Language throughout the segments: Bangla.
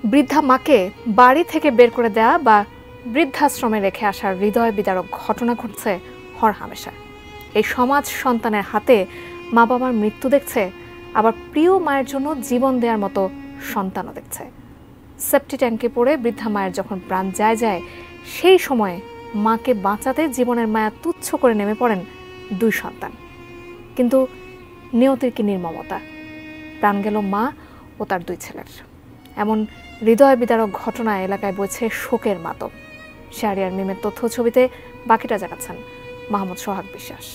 বৃদ্ধা মাকে বাড়ি থেকে বের করে দেয়া বা বৃদ্ধাশ্রমে রেখে আসার হৃদয় বিদারক ঘটনা ঘটছে হরহামেশা। এই সমাজ সন্তানের হাতে মা বাবার মৃত্যু দেখছে, আবার প্রিয় মায়ের জন্য জীবন দেওয়ার মতো সন্তানও দেখছে। সেপ্টি ট্যাঙ্কে পড়ে বৃদ্ধা মায়ের যখন প্রাণ যায় সেই সময়ে মাকে বাঁচাতে জীবনের মায়া তুচ্ছ করে নেমে পড়েন দুই সন্তান। কিন্তু নিয়তির কি নির্মমতা, প্রাণ গেল মা ও তার দুই ছেলের। এমন হৃদয় বিদারক ঘটনা এলাকায় বইছে শোকের মাতম। শাহরিয়ার মিমের তথ্য ছবিতে বাকিটা জানাচ্ছেন মাহমুদ সোহাগ বিশ্বাস।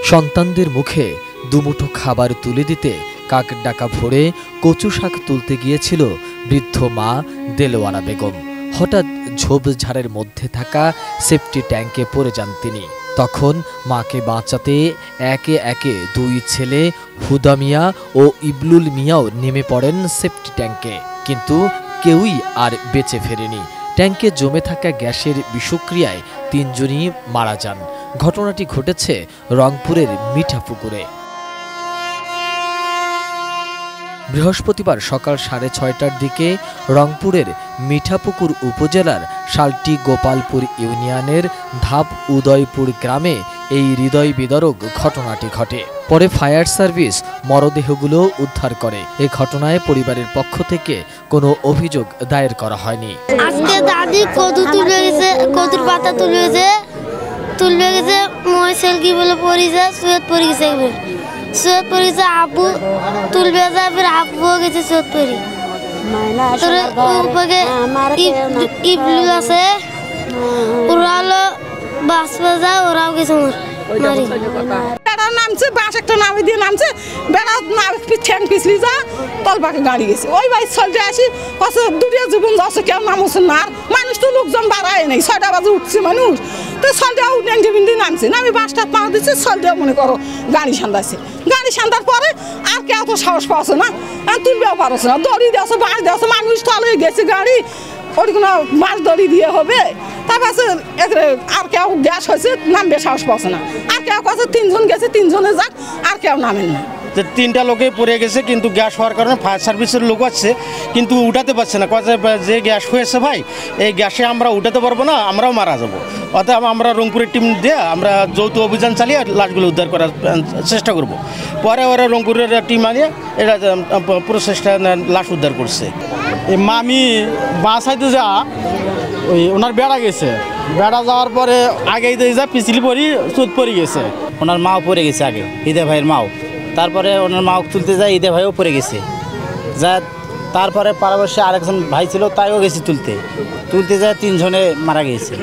সন্তানদের মুখে দুমুঠো খাবার তুলে দিতে কাক ডাকা ভরে কচু শাক তুলতে গিয়েছিল বৃদ্ধ মা দেলোয়ানা বেগম। হঠাৎ ঝোপঝাড়ের মধ্যে থাকা সেফটি ট্যাঙ্কে পড়ে যান তিনি। তখন মাকে বাঁচাতে একে একে দুই ছেলে হুদা মিয়া ও ইবলুল মিয়াও নেমে পড়েন সেফটি ট্যাঙ্কে, কিন্তু কেউই আর বেঁচে ফেরেনি। ট্যাঙ্কে জমে থাকা গ্যাসের বিষক্রিয়ায় তিনজনই মারা যান। ঘটনাটি ঘটেছে রংপুরের মিঠাপুকুরে। বৃহস্পতিবার সকাল 6:30টার দিকে রংপুরের মিঠাপুকুর উপজেলার শালটি গোপালপুর ইউনিয়নের ধাপ উদয়পুর গ্রামে এই হৃদয় বিদারক ঘটনাটি ঘটে। পরে ফায়ার সার্ভিস মরদেহগুলো উদ্ধার করে। এই ঘটনায় পরিবারের পক্ষ থেকে কোনো অভিযোগ দায়ের করা হয়নি। আজকে দাদি কদু তুলে গেছে, কদুর পাতা তুলে গেছে মহেশের কি বলে পড়িছে, সুয়েত পড়ে গেছে, সুয়েত পড়েছে, আব্বু তুলবে যায়, ফের আব্বুও গেছে সুয়েত পড়ি। ইবলুল আছে, ওরা হলো বাস বাজায়, ওরাও গেছে মারি। নামছে বাস একটা নামে দিয়ে নামছে, বেড়া ঠ্যাং পিছলি যা তলপাকে গাড়ি গেছে। ওই ভাই চলতে আসি কত দুটিয়া জীবন যাচ্ছে, কেউ নামছে না। আর মানুষ তো লোকজন বাড়ায় নেই, 6টা বাজে উঠছে মানুষ, তো সলটাও ন্যাংটি বিন্দি নামছে। আমি বাসটা পা দিচ্ছে, সলটাও মনে করো গাড়ি সান্দাচ্ছে। গাড়ি সান্দার পরে আর কেউ তো সাহস পাচ্ছে না, তুলবেও পারছে না। দড়ি দেওয়া বাস দেওয়া, মানুষ তলে গেছে গাড়ি, ওটি কোনো বাস দড়ি দিয়ে হবে। তারপর আর কেউ গ্যাস হয়েছে, নামবে সাহস পাচ্ছে না। আর কেউ কাছে 3জন গেছে, 3জনে যাক, আর কেউ নামেন না। 3টা লোকে পড়ে গেছে, কিন্তু গ্যাস হওয়ার কারণে ফায়ার সার্ভিসের লোক আসছে, কিন্তু উঠাতে পারছে না। যে গ্যাস হয়েছে ভাই, এই গ্যাসে আমরা উঠাতে পারবো না, আমরাও মারা যাবো। অতএব আমরা রংপুরের টিম দিয়ে আমরা যৌথ অভিযান চালিয়ে লাশগুলো উদ্ধার করার চেষ্টা করব। পরে ওরা রংপুরের টিম আনিয়ে এটা পুরো চেষ্টা লাশ উদ্ধার করছে। এই মামি বাসাইতে যা ওই ওনার বেড়া গেছে, বেড়া যাওয়ার পরে আগে যা পিছলি পরি চোট পড়ে গেছে। ওনার মাও পড়ে গেছে আগে, ঈদে ভাইয়ের মাও। তারপরে ওনার মাও তুলতে যায়, ঈদে ভাইও পড়ে গেছে। যা তারপরে পাশাপাশি আরেকজন ভাই ছিল, তাইও গেছে তুলতে যায়, 3জনে মারা গেছে।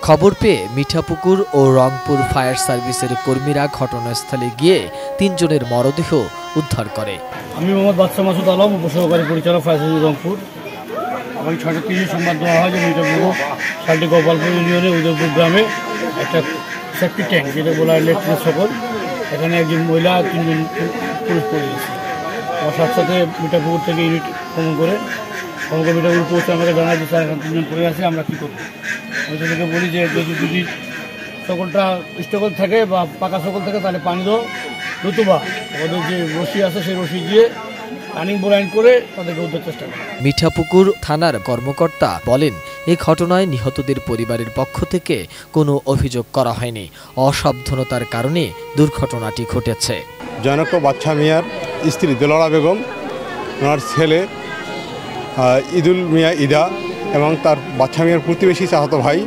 খবর পেয়ে মিঠাপুকুর ও রংপুর ফায়ার সার্ভিসের কর্মীরা ঘটনাস্থলে গিয়ে 3জনের মরদেহ উদ্ধার করে। আমি মোহাম্মদ বাদশা মাসুদ আলম, উপসহকারী পরিচালক ফায়ার সার্ভিস রংপুর। এবং 6:30 সংবাদ দেওয়া হয় যে মিঠাপুকুর শালটি গোপালপুর ইউনিয়নে উদয়পুর গ্রামে একটা সেফটি ট্যাঙ্ক, যেটা বলা হয় লেট্রিন সকল, এখানে একজন মহিলা 3জন পুরুষ পড়ে গেছে। আমার সাথে সাথে মিঠাপুকুর থেকে ইউনিট ভ্রমণ করে মিঠাপুকুর পৌঁছে আমাকে জানায় যে স্যার, এখন 3জন পড়ে আছে, আমরা কী করবো? আমি তাদেরকে বলি যে যদি সকলটা স্টেবল থাকে বা পাকা সকল থাকে, তাহলে পানি দাও, নতুবা ওদের যে রশি আছে সেই রশি দিয়ে রানিং বোলাইন করে তাদেরকে উদ্ধার চেষ্টা করে। মিঠাপুকুর থানার কর্মকর্তা বলেন, এই ঘটনায় নিহতদের পরিবারের পক্ষ থেকে কোনো অভিযোগ করা হয়নি। অসাবধানতার কারণে দুর্ঘটনাটি ঘটেছে। জনক বাদশা মিয়ার স্ত্রী দেলোয়ানা বেগম, ওনার ছেলে ঈদুল মিয়া ইদা এবং তার বাদশা মিয়ার প্রতিবেশী চাচাতো ভাই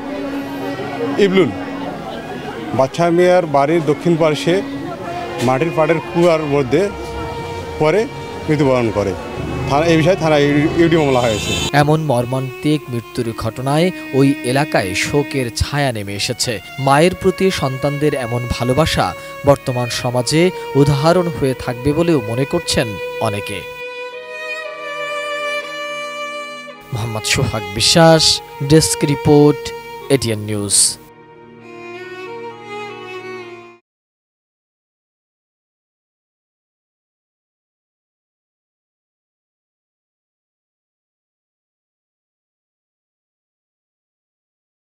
ইবলুল, বাদশা মিয়ার বাড়ির দক্ষিণ পার্শ্বে মাটির পাড়ের কুয়ার মধ্যে পরে মৃত্যুবরণ করে। এই বিষয়ে থানায় ইউডি মামলা হয়েছে। এমন মর্মান্তিক মৃত্যুর ঘটনায় ওই এলাকায় শোকের ছায়া নেমে এসেছে। মায়ের প্রতি সন্তানদের এমন ভালোবাসা বর্তমান সমাজে উদাহরণ হয়ে থাকবে বলেও মনে করছেন অনেকে। মোহাম্মদ সোহাগ বিশ্বাস, ডেস্ক রিপোর্ট, এটিএন নিউজ।